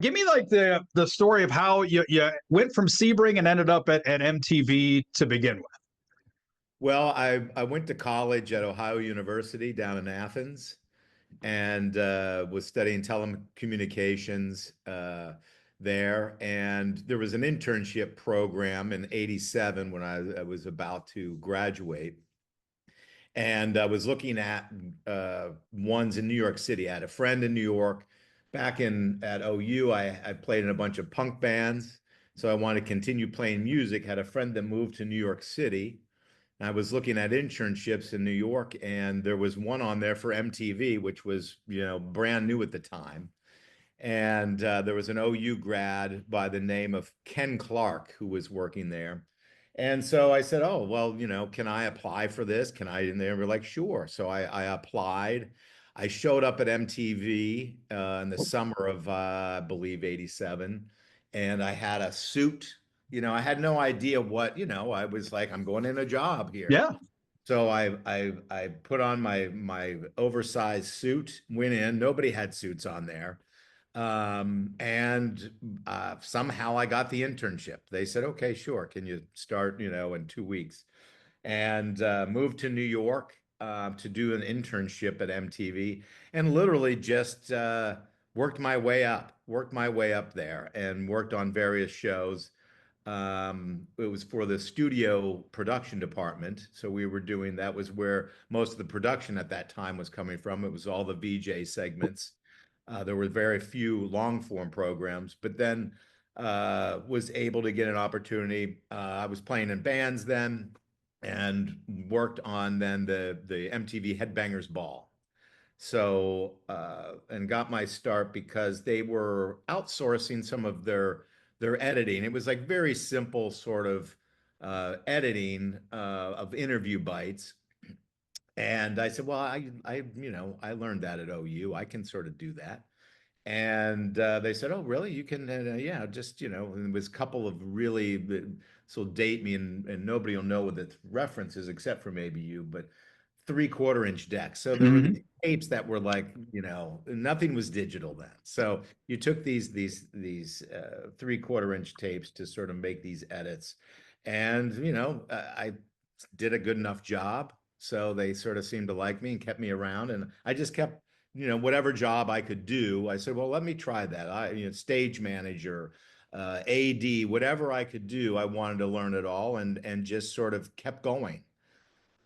Give me like the story of how you went from Sebring and ended up at MTV to begin with. Well, I went to college at Ohio University down in Athens and was studying telecommunications there. And there was an internship program in '87 when I was about to graduate. And I was looking at ones in New York City. I had a friend in New York. Back in at OU, I played in a bunch of punk bands. So I wanted to continue playing music. Had a friend that moved to New York City. I was looking at internships in New York, and there was one on there for MTV, which was, brand new at the time. And there was an OU grad by the name of Ken Clark who was working there. And so I said, "Oh, well, can I apply for this? Can I?" And they were like, "Sure." So I applied. I showed up at MTV in the summer of, I believe, '87, and I had a suit. I had no idea what, I was like, I'm going in a job here. Yeah, So I put on my oversized suit, went in. Nobody had suits on there. And somehow I got the internship. They said, "Okay, sure. Can you start, in 2 weeks?" And moved to New York to do an internship at MTV, and literally just worked my way up there, and worked on various shows. It was for the studio production department. So we were doing that was where most of the production at that time was coming from. It was all the VJ segments. There were very few long form programs, but then was able to get an opportunity. I was playing in bands then and worked on then the MTV Headbangers Ball. So, and got my start because they were outsourcing some of their editing. It was like very simple sort of editing of interview bites. And I said, "Well, I learned that at OU. I can sort of do that." And they said, "Oh, really? You can, yeah, just, and it was a couple of really, so date me, and nobody will know what the reference is except for maybe you, but 3/4 inch decks." So there were hmm these tapes that were like, nothing was digital then. So you took these 3/4 inch tapes to sort of make these edits. And, I did a good enough job. So they sort of seemed to like me and kept me around. And I just kept, whatever job I could do. I said, "Well, let me try that." Stage manager, AD, whatever I could do, I wanted to learn it all, and just sort of kept going.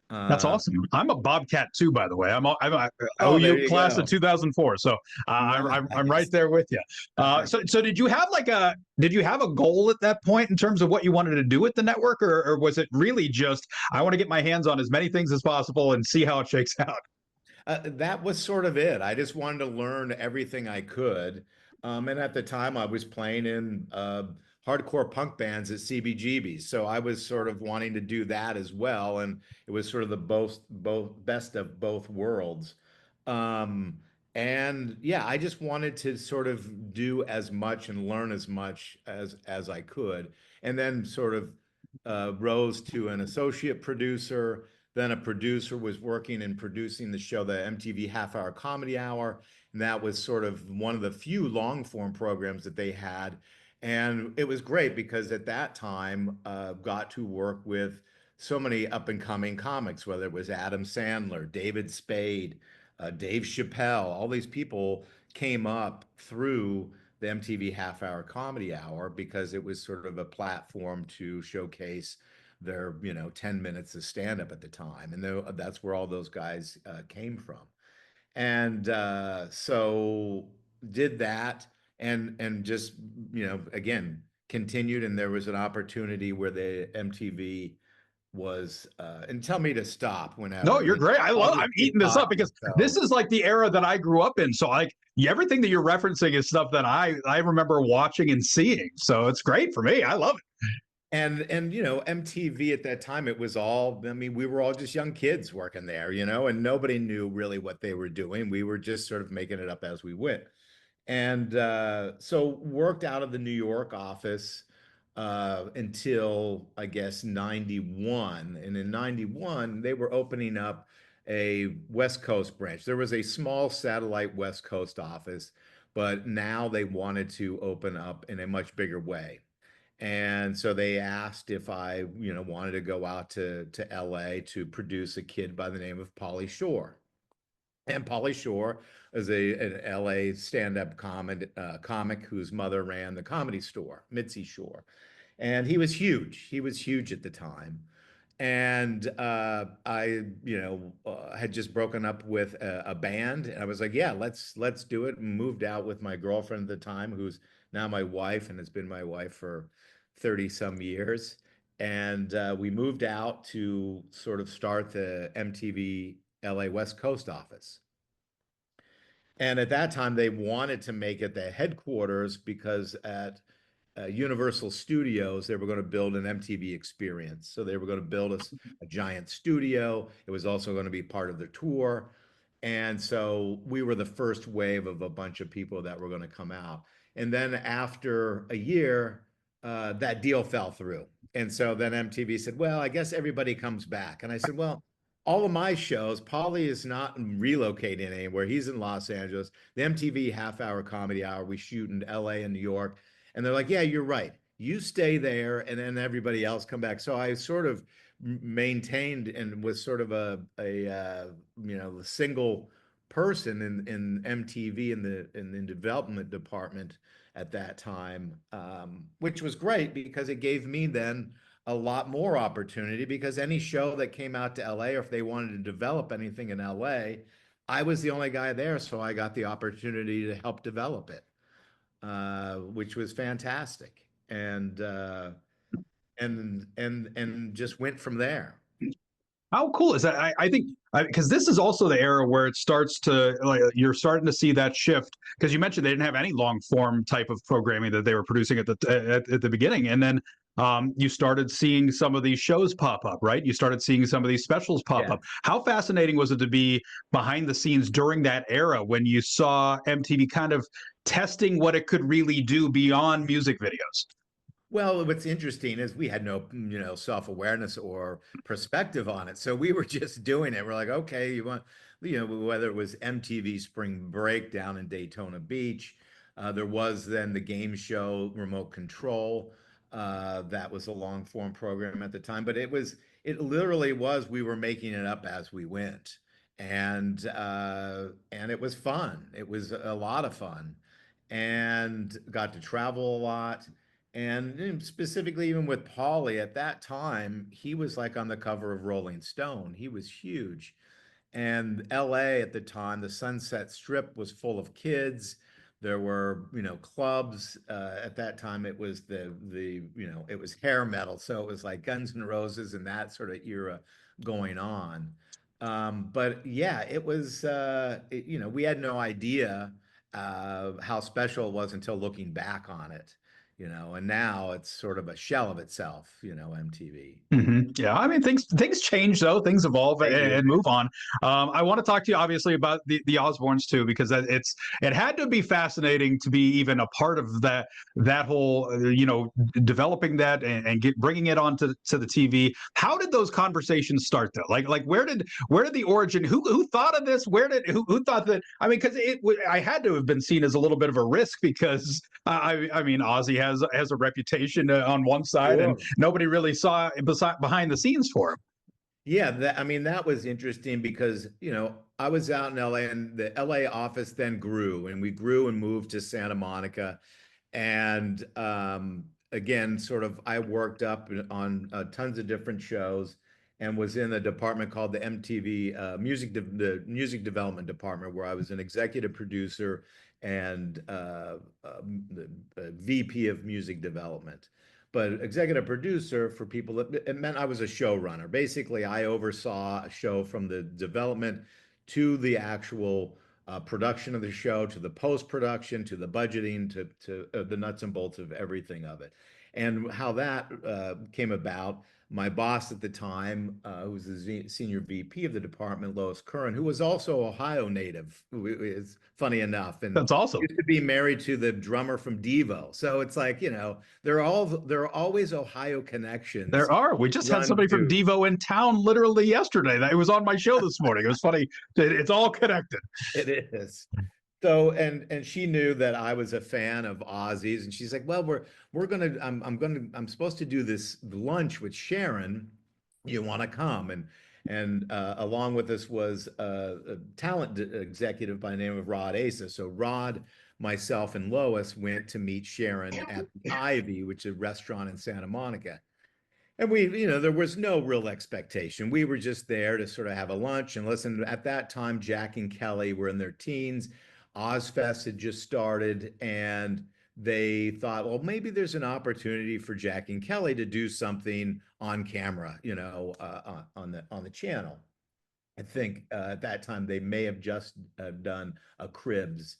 That's Uh, awesome. I'm a Bobcat too, by the way. I'm a oh, there OU you class of go. 2004, so I'm right Nice. there with you. So did you have did you have a goal at that point in terms of what you wanted to do with the network, or was it really just I want to get my hands on as many things as possible and see how it shakes out? That was sort of it. I just wanted to learn everything I could. And at the time, I was playing in hardcore punk bands at CBGB's. So I was sort of wanting to do that as well. And it was sort of the both best of both worlds. Um, and yeah, I just wanted to sort of do as much and learn as much as I could. And then sort of rose to an associate producer, then a producer, was working and producing the show, the MTV Half Hour Comedy Hour. And that was sort of one of the few long form programs that they had. And it was great because at that time, got to work with so many up and coming comics, whether it was Adam Sandler, David Spade, Dave Chappelle. All these people came up through the MTV Half Hour Comedy Hour because it was sort of a platform to showcase their 10 minutes of stand up at the time, and that's where all those guys came from. And so did that, and just again continued. And there was an opportunity where the MTV was and tell me to stop No, whenever, you're great. I'll I'm just eating keep this up talking. because this So is like the era that I grew up in. So like everything that you're referencing is stuff that I remember watching and seeing. So it's great for me. I love it. and MTV at that time, it was all, I mean, we were all just young kids working there, and nobody knew really what they were doing. We were just sort of making it up as we went. And so worked out of the New York office until I guess '91. And in '91, they were opening up a West Coast branch. There was a small satellite West Coast office, but now they wanted to open up in a much bigger way. And so they asked if I, wanted to go out to LA to produce a kid by the name of Pauly Shore. And Pauly Shore is an LA stand-up comic whose mother ran the Comedy Store, Mitzi Shore. And he was huge. He was huge at the time. And I, had just broken up with a band, and I was like, "Yeah, let's do it." And moved out with my girlfriend at the time, who's now my wife, and has been my wife for 30 some years. And we moved out to sort of start the MTV LA West Coast office. And at that time, they wanted to make it the headquarters because at Universal Studios, they were going to build an MTV experience. So they were going to build a giant studio. It was also going to be part of the tour. And so we were the first wave of a bunch of people that were going to come out. And then after a year, that deal fell through. And so then MTV said, well, I guess everybody comes back. And I said, well, all of my shows, Pauly is not relocating anywhere. He's in Los Angeles. The MTV half-hour comedy hour, we shoot in LA and New York. And they're like, yeah, you're right. You stay there, and then everybody else come back. So I sort of maintained and was sort of a single person in MTV in the development department at that time, which was great because it gave me then a lot more opportunity, because any show that came out to LA, or if they wanted to develop anything in LA, I was the only guy there, so I got the opportunity to help develop it, which was fantastic, and just went from there. How cool is that? I think because this is also the era where it starts to, like, you're starting to see that shift, because you mentioned they didn't have any long form type of programming that they were producing at the beginning, and then you started seeing some of these shows pop up, right? You started seeing some of these specials pop up. How fascinating was it to be behind the scenes during that era when you saw MTV kind of testing what it could really do beyond music videos? Well, what's interesting is we had no, self-awareness or perspective on it. So we were just doing it. We're like, okay, you want, whether it was MTV Spring Break down in Daytona Beach, there was then the game show Remote Control. That was a long form program at the time, but it literally was, we were making it up as we went. And it was fun. It was a lot of fun, and got to travel a lot. And specifically, even with Pauly at that time, he was like on the cover of Rolling Stone. He was huge. And LA at the time, the Sunset Strip was full of kids. There were, clubs. At that time, it was it was hair metal. So it was like Guns N' Roses and that sort of era going on. But yeah, it was, we had no idea how special it was until looking back on it. And now it's sort of a shell of itself, MTV. Yeah, I mean, things change though, things evolve and move on. I want to talk to you obviously about the Osbournes too, because it had to be fascinating to be even a part of that whole developing that and bringing it onto the TV. How did those conversations start though? Like where did the origin? Who thought of this? Who thought that? I mean, because I had to have been seen as a little bit of a risk, because I mean, Ozzy has a reputation on one side, and nobody really saw behind the scenes for him. Yeah, that was interesting because, I was out in LA, and the LA office then grew, and we grew and moved to Santa Monica. And again, sort of, I worked up on tons of different shows and was in a department called the MTV the Music Development Department, where I was an executive producer and the VP of Music Development. But executive producer, for people, it meant I was a showrunner. Basically, I oversaw a show from the development to the actual production of the show, to the post-production, to the budgeting, to the nuts and bolts of everything of it. And how that came about, my boss at the time, who was the senior VP of the department, Lois Curran, who was also Ohio native, is funny enough, and that's awesome. Used to be married to the drummer from Devo. So it's like, there are always Ohio connections. There are. We just had somebody from Devo in town literally yesterday. That was on my show this morning. It was funny. It's all connected. It is. and she knew that I was a fan of Ozzy's, and she's like, "Well, I'm supposed to do this lunch with Sharon. You want to come?" And along with us was a talent executive by the name of Rod Asa. So Rod, myself, and Lois went to meet Sharon at the Ivy, which is a restaurant in Santa Monica. And there was no real expectation. We were just there to sort of have a lunch and listen. At that time, Jack and Kelly were in their teens. Ozzfest had just started, and they thought, well, maybe there's an opportunity for Jack and Kelly to do something on camera, on the channel. I think at that time they may have just done a Cribs,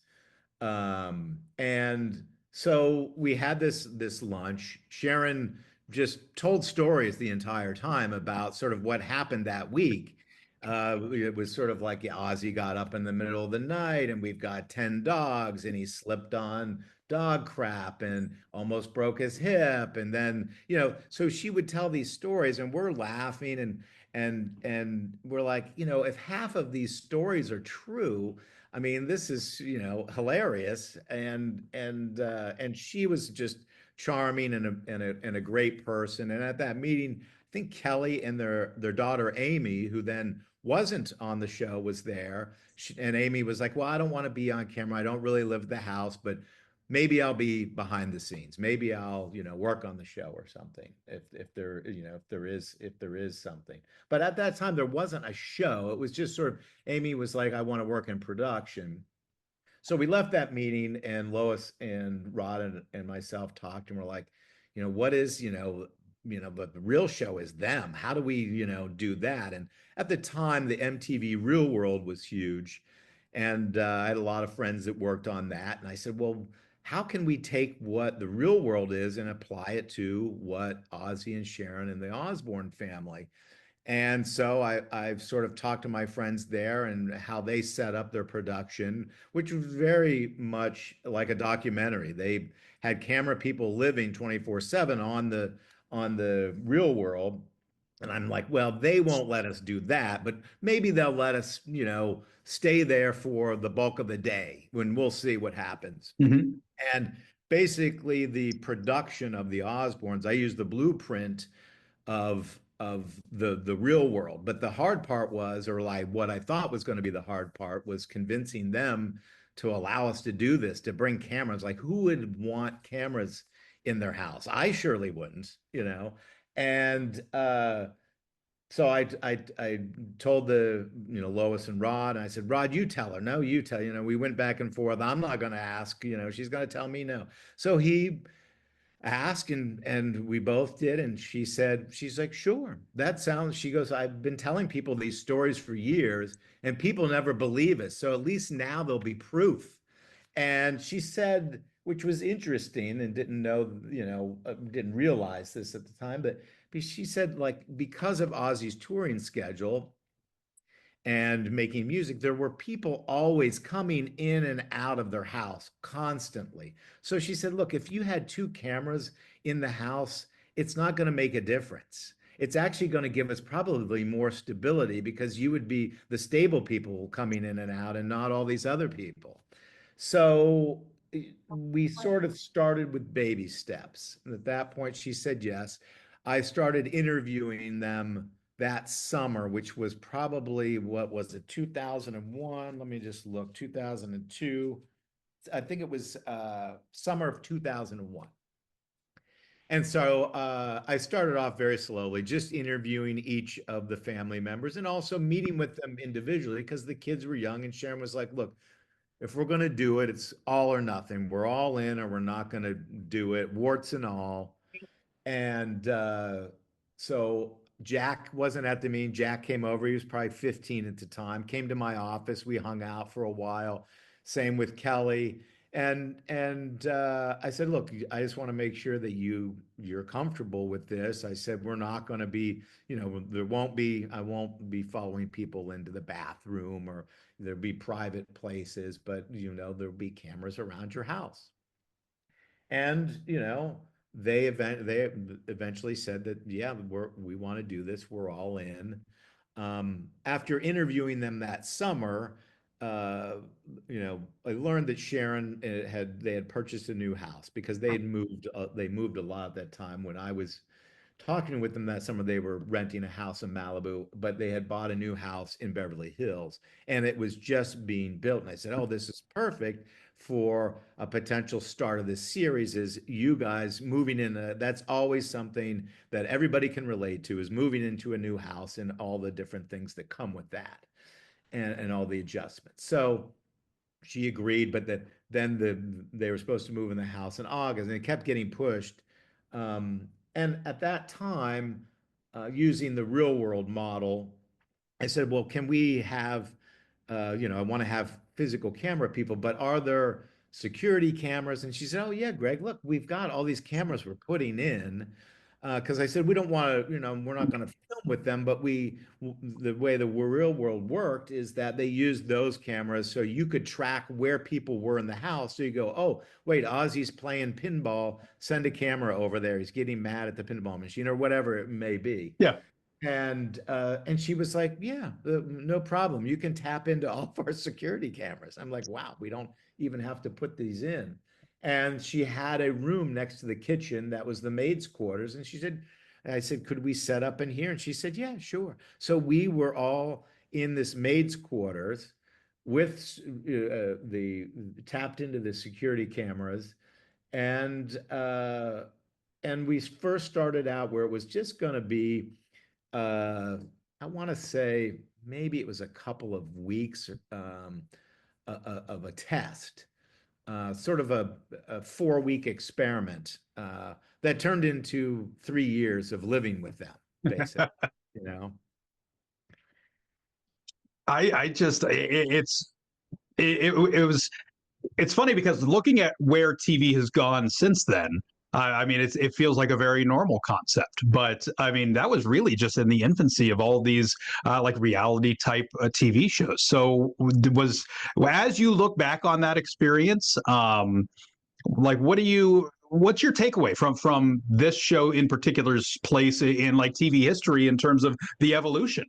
and so we had this lunch. Sharon just told stories the entire time about sort of what happened that week. It was sort of like, yeah, Ozzy got up in the middle of the night, and we've got 10 dogs, and he slipped on dog crap and almost broke his hip. And then, so she would tell these stories, and we're laughing, and we're like, if half of these stories are true, I mean, this is, hilarious. And she was just charming and a great person. And at that meeting, I think Kelly and their daughter Amy, who then wasn't on the show, was there. And Amy was like, "Well, I don't want to be on camera. I don't really live at the house, but maybe I'll be behind the scenes. Maybe I'll, work on the show or something if there is something." But at that time there wasn't a show. It was just sort of, Amy was like, "I want to work in production." So we left that meeting, and Lois and Rod and myself talked, and we're like, what is, but the real show is them. How do we, do that? And at the time, the MTV Real World was huge. And I had a lot of friends that worked on that. And I said, well, how can we take what the real world is and apply it to what Ozzy and Sharon and the Osbourne family? And so I've sort of talked to my friends there and how they set up their production, which was very much like a documentary. They had camera people living 24/7 on the real world. And I'm like, well, they won't let us do that, but maybe they'll let us, stay there for the bulk of the day when we'll see what happens. Mhm. And basically, the production of the Osbournes, I used the blueprint of the real world. But the hard part was, or like what I thought was going to be the hard part, was convincing them to allow us to do this, to bring cameras. Like, who would want cameras in their house? I surely wouldn't, And so I told the Lois and Rod, and I said, Rod, you tell her. No, you tell. We went back and forth. I'm not going to ask. She's going to tell me no. So he ask, and we both did, and she's like, sure, that sounds, she goes, I've been telling people these stories for years and people never believe it, so at least now there'll be proof. And she said, which was interesting, and didn't know, didn't realize this at the time, but she said, like, because of Ozzy's touring schedule and making music, there were people always coming in and out of their house constantly. So she said, look, if you had two cameras in the house, it's not going to make a difference. It's actually going to give us probably more stability because you would be the stable people coming in and out and not all these other people. So we sort of started with baby steps. And at that point, she said yes. I started interviewing them that summer, which was probably, what was it, 2001? Let me just look, 2002. I think it was summer of 2001. And so I started off very slowly, just interviewing each of the family members and also meeting with them individually because the kids were young. And Sharon was like, look, if we're going to do it, it's all or nothing. We're all in or we're not going to do it, warts and all. And so Jack wasn't at the meeting. Jack came over. He was probably 15 at the time. Came to my office. We hung out for a while. Same with Kelly. And I said, look, I just want to make sure that you're comfortable with this. I said, we're not going to be, I won't be following people into the bathroom, or there'll be private places, but there'll be cameras around your house. And they eventually said that, yeah, we want to do this. We're all in. After interviewing them that summer, uh, I learned that Sharon they had purchased a new house because they moved a lot at that time when I was talking with them that summer. They were renting a house in Malibu, but they had bought a new house in Beverly Hills and it was just being built. And I said, "Oh, this is perfect for a potential start of this series is you guys moving in that's always something that everybody can relate to is moving into a new house and all the different things that come with that and all the adjustments." So she agreed, but then they were supposed to move in the house in August, and it kept getting pushed. And at that time, using the real world model, I said, "Well, can we have, I want to have physical camera people, but are there security cameras?" And she said, "Oh yeah, Greg, look, we've got all these cameras we're putting in." Because I said we don't want to, we're not going to film with them, but the way the real world worked is that they used those cameras so you could track where people were in the house. So you go, "Oh, wait, Ozzy's playing pinball. Send a camera over there. He's getting mad at the pinball machine," or whatever it may be. Yeah. And she was like, "Yeah, no problem. You can tap into all of our security cameras." I'm like, "Wow, we don't even have to put these in." And she had a room next to the kitchen that was the maid's quarters. And I said, "Could we set up in here?" And she said, "Yeah, sure." So we were all in this maid's quarters with the tapped into the security cameras. And and we first started out where it was just going to be uh, I want to say maybe it was a couple of weeks of a test, sort of a 4-week experiment that turned into 3 years of living with them, basically, you know. I just it was it's funny because looking at where TV has gone since then, I mean, it feels like a very normal concept. But I mean, that was really just in the infancy of all these like reality type TV shows. So was as you look back on that experience, like what's your takeaway from this show in particular's place in like TV history in terms of the evolution?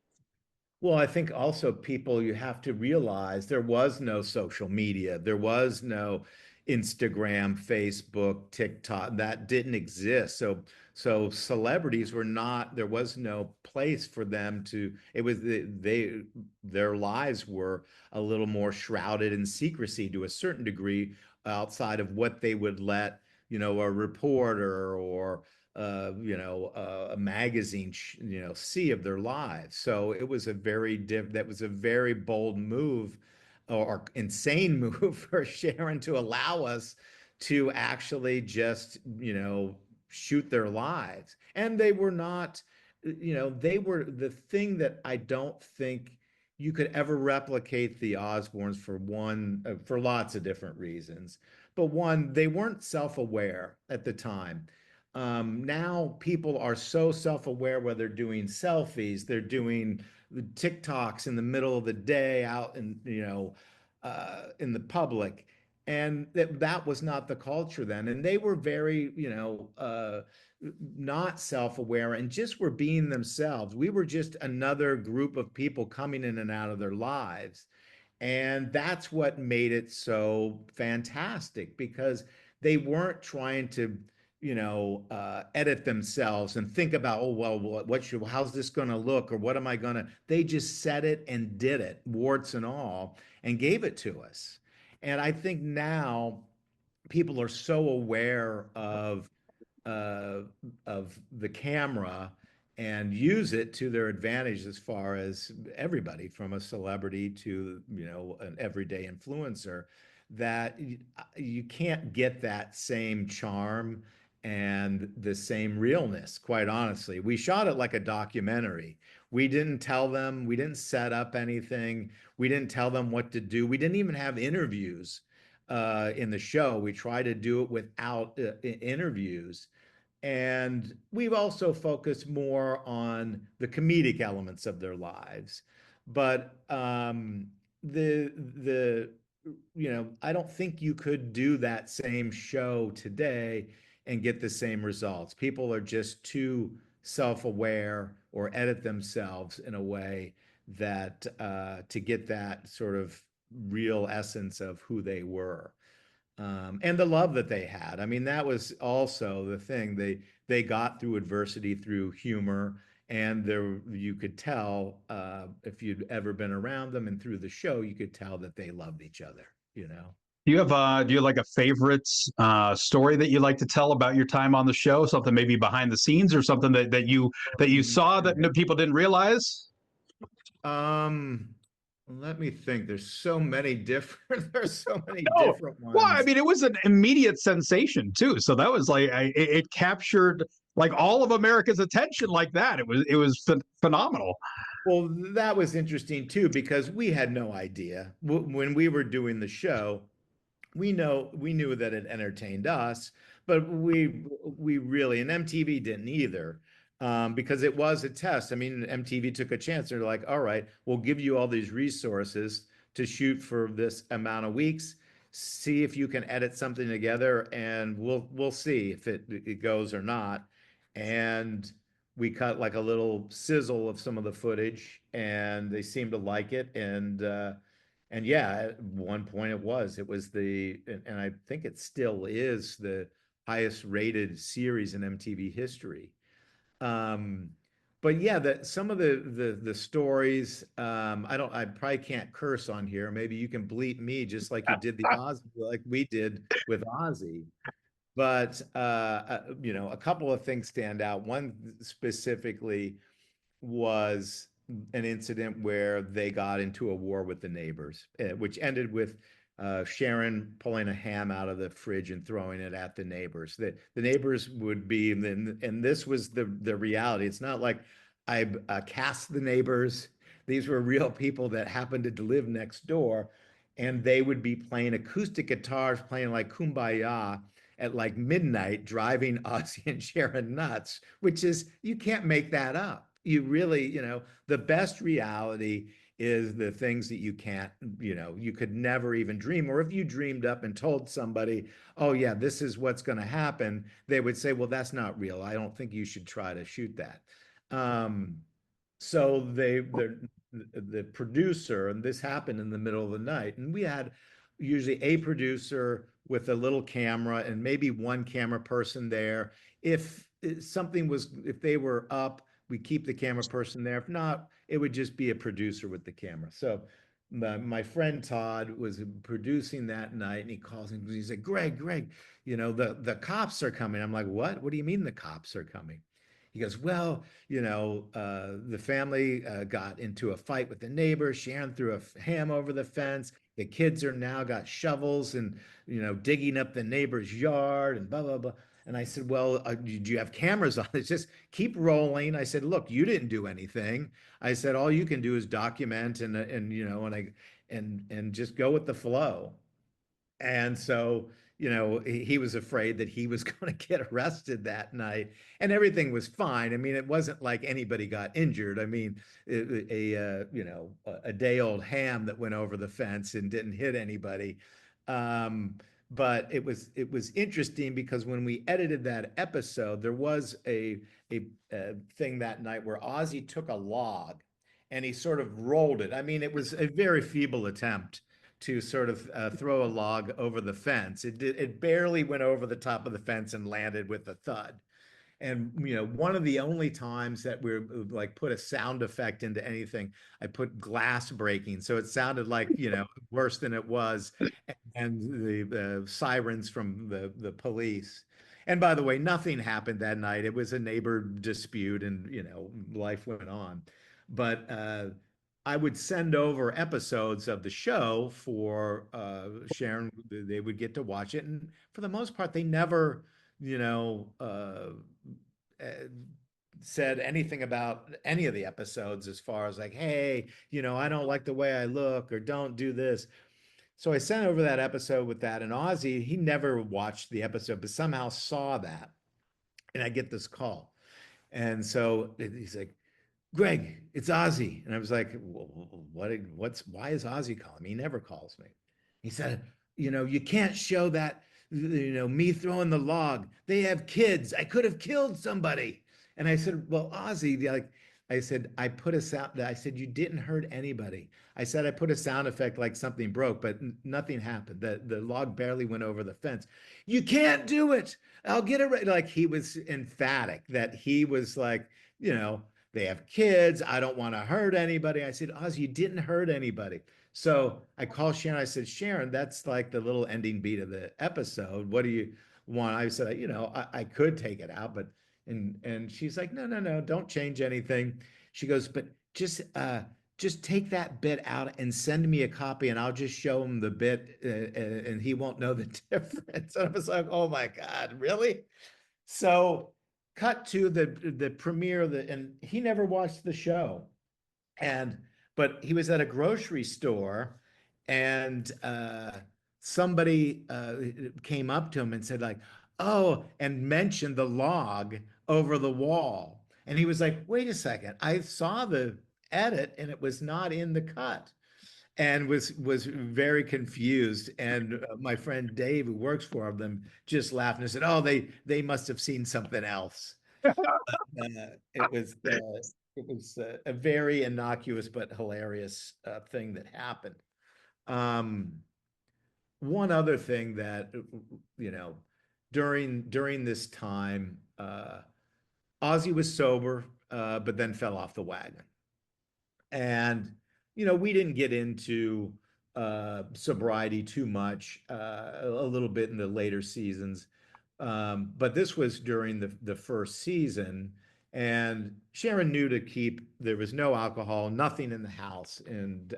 Well, I think also people, you have to realize there was no social media. There was no Instagram, Facebook, TikTok. That didn't exist. So celebrities were not, there was no place for them to, it was their lives were a little more shrouded in secrecy to a certain degree outside of what they would let, a reporter or a magazine, see of their lives. So it was that was a very bold move or insane move for Sharon to allow us to actually just, shoot their lives. And they were not, they were the thing that I don't think you could ever replicate the Osbournes for lots of different reasons. But one, they weren't self-aware at the time. Now people are so self-aware where they're doing selfies, they're doing the TikToks in the middle of the day out in the public. And that was not the culture then. And they were very, not self-aware and just were being themselves. We were just another group of people coming in and out of their lives. And that's what made it so fantastic because they weren't trying to, edit themselves and think about, "Oh, well, how's this going to look? Or what am I going to?" They just said it and did it, warts and all, and gave it to us. And I think now people are so aware uh, of the camera and use it to their advantage as far as everybody from a celebrity to an everyday influencer that you can't get that same charm and the same realness. Quite honestly, we shot it like a documentary. We didn't set up anything, we didn't tell them what to do, we didn't even have interviews in the show. We try to do it without interviews. And we've also focused more on the comedic elements of their lives. But the I don't think you could do that same show today and get the same results. People are just too self-aware or edit themselves in a way that to get that sort of real essence of who they were, and the love that they had. I mean, that was also the thing. They got through adversity through humor, and there you could tell if you'd ever been around them and through the show, you could tell that they loved each other. You know. Do you have like a favorite story that you like to tell about your time on the show? Something maybe behind the scenes or something that you saw that people didn't realize? Um, Let me think. There's so many different. There's so many No. different Well, I ones. mean, it was an immediate sensation too. So that was like it captured like all of America's attention like that. It was phenomenal. Well, that was interesting too because we had no idea when we were doing the show. We knew that it entertained us, but we really, and MTV didn't either, because it was a test. I mean, MTV took a chance. They're like, all right, we'll give you all these resources to shoot for this amount of weeks. See if you can edit something together, and we'll see if it goes or not. And we cut like a little sizzle of some of the footage, and they seemed to like it. And yeah, at one point it was and I think it still is the highest rated series in MTV history. Um, but yeah, some of the stories, I probably can't curse on here. Maybe you can bleep me just like you did like we did with Ozzy. But a couple of things stand out. One specifically was an incident where they got into a war with the neighbors, which ended with Sharon pulling a ham out of the fridge and throwing it at the neighbors. The neighbors would be, and this was the reality. It's not like I cast the neighbors. These were real people that happened to live next door, and they would be playing acoustic guitars, playing like Kumbaya at like midnight, driving Ozzy and Sharon nuts, which is, you can't make that up. You really, the best reality is the things that you can't, you could never even dream. Or if you dreamed up and told somebody, oh, yeah, this is what's going to happen, they would say, well, that's not real. I don't think you should try to shoot that. Um, so the producer, and this happened in the middle of the night, and we had usually a producer with a little camera and maybe one camera person there. If if they were up, we keep the camera person there. If not, it would just be a producer with the camera. So my friend Todd was producing that night, and he calls and he said, Greg, the cops are coming. I'm like, what? What do you mean the cops are coming? He goes, well, the family got into a fight with the neighbor. Sharon threw a ham over the fence. The kids are now got shovels and, digging up the neighbor's yard and blah, blah, blah. And I said, well, do you have cameras on it? Just keep rolling. I said, look, you didn't do anything. I said, all you can do is document and just go with the flow. And so, he was afraid that he was going to get arrested that night, and everything was fine. I mean, it wasn't like anybody got injured. I mean, a day old ham that went over the fence and didn't hit anybody. Um, but it was interesting because when we edited that episode, there was a thing that night where Ozzy took a log and he sort of rolled it. I mean, it was a very feeble attempt to sort of throw a log over the fence. It barely went over the top of the fence and landed with a thud. And one of the only times that we're like put a sound effect into anything, I put glass breaking, so it sounded like worse than it was, and the sirens from the police. And by the way, nothing happened that night. It was a neighbor dispute, and life went on. But I would send over episodes of the show for Sharon. They would get to watch it, and for the most part, they never, you know, uh, said anything about any of the episodes as far as like, hey, I don't like the way I look, or don't do this. So I sent over that episode with that, and Ozzy, he never watched the episode, but somehow saw that, and I get this call, and so he's like, Greg, it's Ozzy. And I was like, why is Ozzy calling me? He never calls me. He said, you can't show that, me throwing the log. They have kids. I could have killed somebody. And I said, well, Ozzy, like, I said, I put a sound, I said, you didn't hurt anybody. I said, I put a sound effect like something broke, but nothing happened. The log barely went over the fence. You can't do it. I'll get it right. Like he was emphatic that he was like, you know, they have kids. I don't want to hurt anybody. I said, Oz, you didn't hurt anybody. So I called Sharon. I said, Sharon, that's like the little ending beat of the episode. What do you want? I said, you know, I could take it out, but and she's like, no, no, no, don't change anything. She goes, but just take that bit out and send me a copy, and I'll just show him the bit, and he won't know the difference. And I was like, oh my God, really? So cut to the premiere of and he never watched the show. And but he was at a grocery store, and somebody came up to him and said like, oh, and mentioned the log over the wall. And he was like, wait a second, I saw the edit and it was not in the cut, and was very confused. And my friend Dave, who works for them, just laughed and said, oh, they must have seen something else. It was a very innocuous but hilarious thing that happened. One other thing that, you know, during this time, Ozzy was sober, but then fell off the wagon. And, you know, we didn't get into sobriety too much, a little bit in the later seasons. But this was during the first season, and Sharon knew to keep, there was no alcohol, nothing in the house. And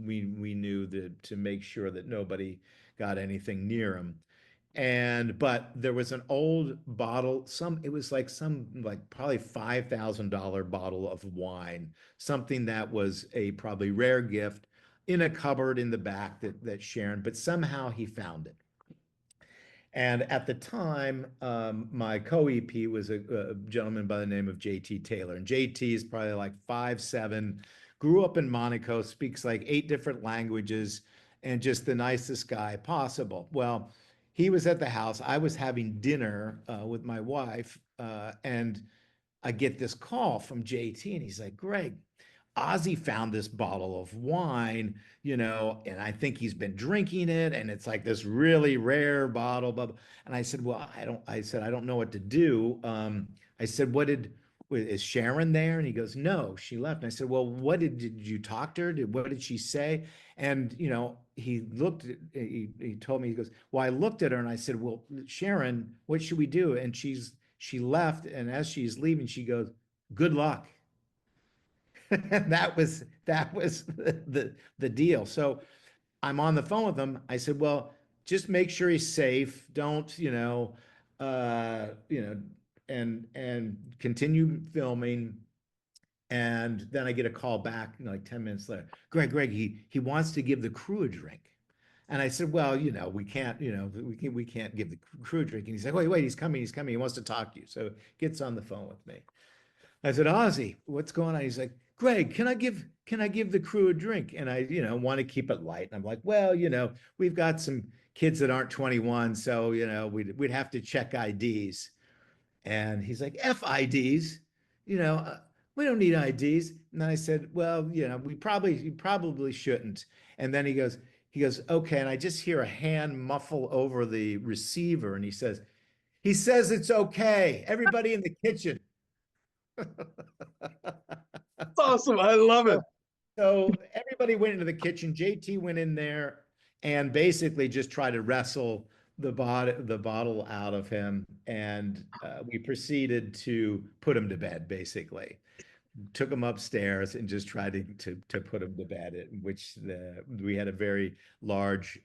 we knew that to make sure that nobody got anything near him. But there was an old bottle, it was like probably $5,000 bottle of wine, something that was a probably rare gift, in a cupboard in the back that Sharon, but somehow he found it. And at the time, my co-EP was a gentleman by the name of JT Taylor. And JT is probably like 5'7", grew up in Monaco, speaks like 8 different languages, and just the nicest guy possible. Well, he was at the house. I was having dinner with my wife, and I get this call from JT, and he's like, Greg, Ozzy found this bottle of wine, you know, and I think he's been drinking it, and it's like this really rare bottle, blah, blah. And I said, well, I don't know what to do. I said, is Sharon there? And he goes, no, she left. And I said, well, did you talk to her? What did she say? And, you know, he told me, he goes, well, I looked at her and I said, well, Sharon, what should we do? And she left. And as she's leaving, she goes, good luck. And that was the deal. So I'm on the phone with him. I said, well, just make sure he's safe. Don't, and continue filming. And then I get a call back, like 10 minutes later. Greg, he wants to give the crew a drink. And I said, well, we can't, we can't give the crew a drink. And he's like, wait, he's coming. He wants to talk to you. So he gets on the phone with me. I said, Ozzy, what's going on? He's like, Greg, can I give the crew a drink? And I, want to keep it light. And I'm like, well, we've got some kids that aren't 21, so we'd have to check IDs. And he's like, F IDs, we don't need IDs. And I said, well, you probably shouldn't. And then he goes, okay. And I just hear a hand muffle over the receiver, and he says it's okay. Everybody in the kitchen. That's awesome. I love it. So everybody went into the kitchen. JT went in there and basically just tried to wrestle the bottle out of him. And we proceeded to put him to bed, basically. Took him upstairs and just tried to put him to bed, which we had a very large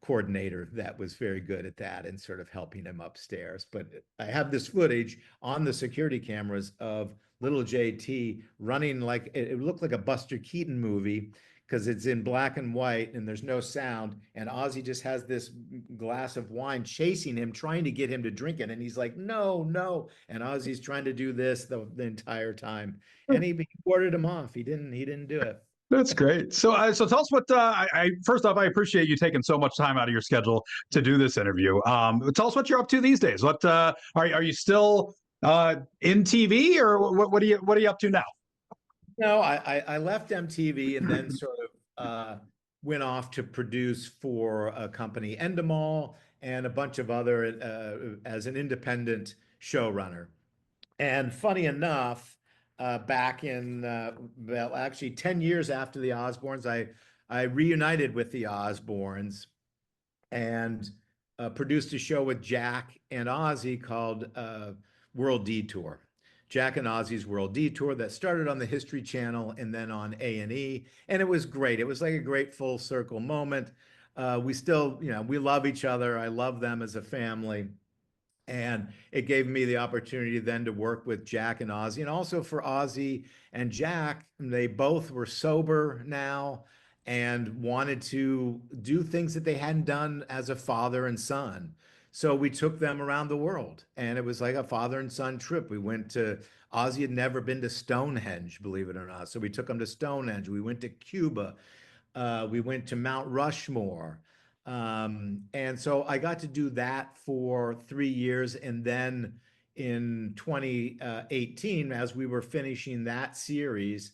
coordinator that was very good at that and sort of helping him upstairs. But I have this footage on the security cameras of little JT running like it looked like a Buster Keaton movie, because it's in black and white and there's no sound. And Ozzy just has this glass of wine chasing him, trying to get him to drink it. And he's like, no. And Ozzy's trying to do this the entire time. And he warded him off. He didn't do it. That's great. So tell us what. First off, I appreciate you taking so much time out of your schedule to do this interview. Tell us what you're up to these days. What are you still in TV, or what are you up to now? No, I left MTV and then sort of went off to produce for a company, Endemol, and a bunch of other as an independent showrunner. And funny enough, back in well, actually 10 years after the Osbournes, I reunited with the Osbournes and produced a show with Jack and Ozzy called World Detour. Jack and Ozzy's World Detour that started on the History Channel and then on A&E, and it was great. It was like a great full circle moment. We still, we love each other. I love them as a family. And it gave me the opportunity then to work with Jack and Ozzy, and also for Ozzy and Jack. They both were sober now and wanted to do things that they hadn't done as a father and son. So we took them around the world, and it was like a father and son trip. We went to, Ozzy had never been to Stonehenge, believe it or not. So we took him to Stonehenge. We went to Cuba. We went to Mount Rushmore. And so I got to do that for 3 years. And then in 2018, as we were finishing that series,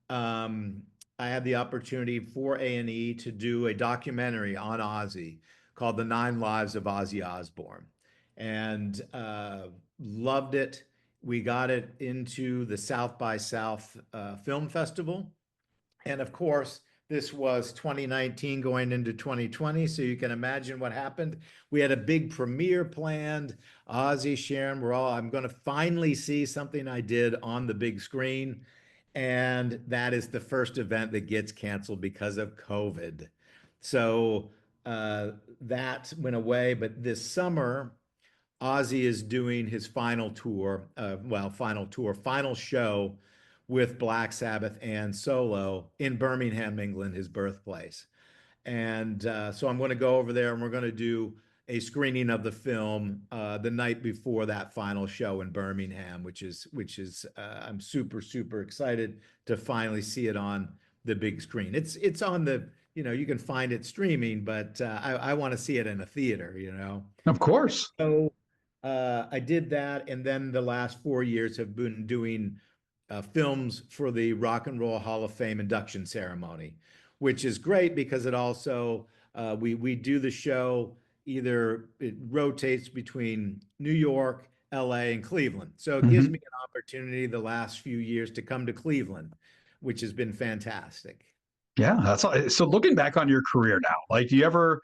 I had the opportunity for A&E to do a documentary on Ozzy called The 9 Lives of Ozzy Osbourne. And loved it. We got it into the South by South Film Festival. And of course, this was 2019 going into 2020, so you can imagine what happened. We had a big premiere planned. Ozzy, Sharon, I'm going to finally see something I did on the big screen. And that is the first event that gets canceled because of COVID. So that went away. But this summer, Ozzy is doing his final tour, final show with Black Sabbath and solo in Birmingham, England, his birthplace. And so I'm going to go over there and we're going to do a screening of the film the night before that final show in Birmingham, which is I'm super, super excited to finally see it on the big screen. It's on the, you can find it streaming, but I want to see it in a theater. Of course. So I did that, and then the last 4 years have been doing films for the Rock and Roll Hall of Fame induction ceremony, which is great because it also we do the show, either it rotates between New York, LA, and Cleveland. So it gives Mhm. me an opportunity the last few years to come to Cleveland, which has been fantastic. Yeah, that's all. So looking back on your career now, like, do you ever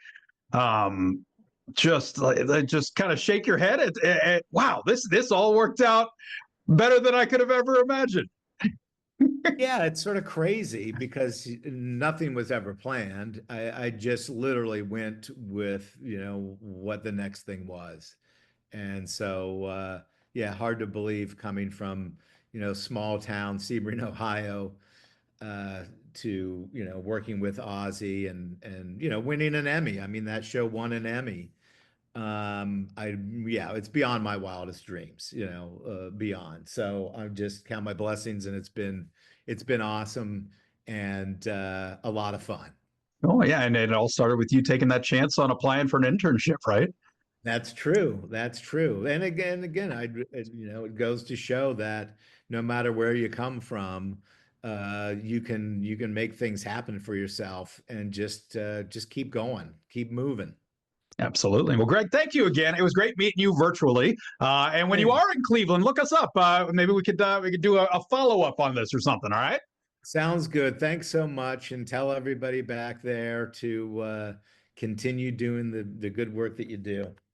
um just kind of shake your head at wow, this all worked out better than I could have ever imagined? Yeah, it's sort of crazy because nothing was ever planned. I just literally went with, what the next thing was. And so, yeah, hard to believe coming from, small town Sebring, Ohio, uh, to, working with Ozzy and, winning an Emmy. I mean, that show won an Emmy. Yeah, it's beyond my wildest dreams, beyond. So I just count my blessings, and it's been awesome and a lot of fun. Oh yeah, and it all started with you taking that chance on applying for an internship, right? That's true. That's true. And again, it goes to show that no matter where you come from, you can make things happen for yourself and just keep going, keep moving. Absolutely. Well, Greg, thank you again. It was great meeting you virtually. And when you Thanks. are in Cleveland, look us up. Maybe we could do a follow up on this or something. All right. Sounds good. Thanks so much, and tell everybody back there to continue doing the good work that you do.